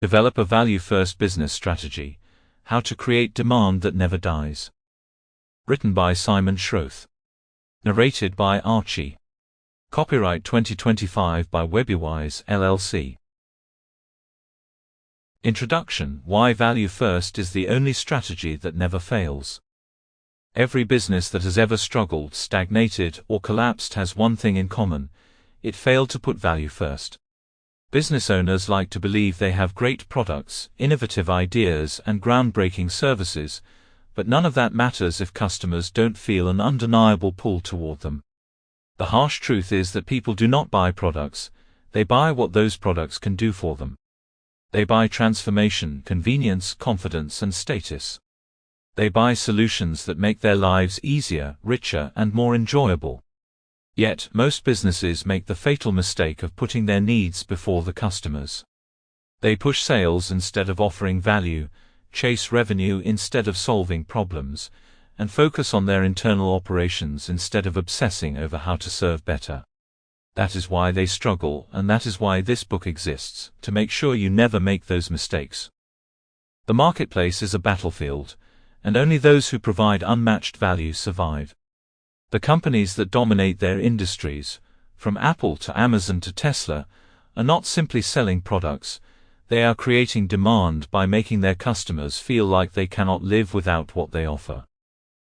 Develop a value-first business strategy. How to create demand that never dies. Written by Simon Schroth. Narrated by Archie. Copyright 2025 by Webywise LLC. Introduction. Why value first is the only strategy that never fails. Every business that has ever struggled, stagnated, or collapsed has one thing in common: it failed to put value first. Business owners like to believe they have great products, innovative ideas, and groundbreaking services, but none of that matters if customers don't feel an undeniable pull toward them. The harsh truth is that people do not buy products, they buy what those products can do for them. They buy transformation, convenience, confidence, and status. They buy solutions that make their lives easier, richer, and more enjoyable. Yet, most businesses make the fatal mistake of putting their needs before the customers. They push sales instead of offering value, chase revenue instead of solving problems, and focus on their internal operations instead of obsessing over how to serve better. That is why they struggle, and that is why this book exists, to make sure you never make those mistakes. The marketplace is a battlefield, and only those who provide unmatched value survive. The companies that dominate their industries, from Apple to Amazon to Tesla, are not simply selling products, they are creating demand by making their customers feel like they cannot live without what they offer.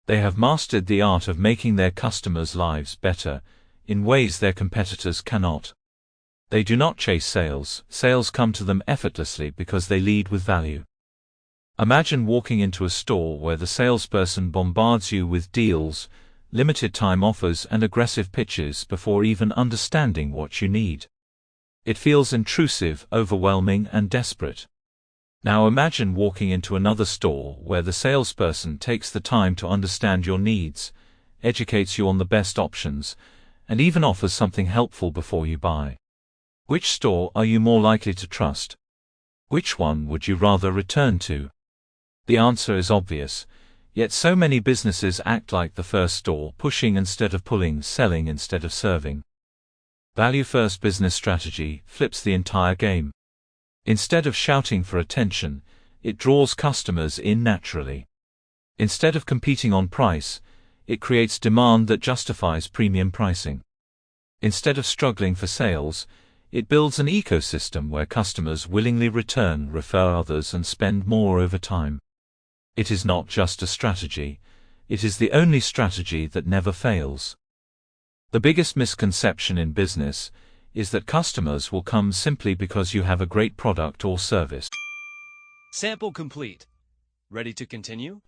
They have mastered the art of making their customers' lives better, in ways their competitors cannot. They do not chase sales, sales come to them effortlessly because they lead with value. Imagine walking into a store where the salesperson bombards you with deals, limited time offers, and aggressive pitches before even understanding what you need. It feels intrusive, overwhelming, and desperate. Now imagine walking into another store where the salesperson takes the time to understand your needs, educates you on the best options, and even offers something helpful before you buy. Which store are you more likely to trust? Which one would you rather return to? The answer is obvious. Yet so many businesses act like the first store, pushing instead of pulling, selling instead of serving. Value-first business strategy flips the entire game. Instead of shouting for attention, it draws customers in naturally. Instead of competing on price, it creates demand that justifies premium pricing. Instead of struggling for sales, it builds an ecosystem where customers willingly return, refer others, and spend more over time. It is not just a strategy, it is the only strategy that never fails. The biggest misconception in business is that customers will come simply because you have a great product or service. Sample complete. Ready to continue?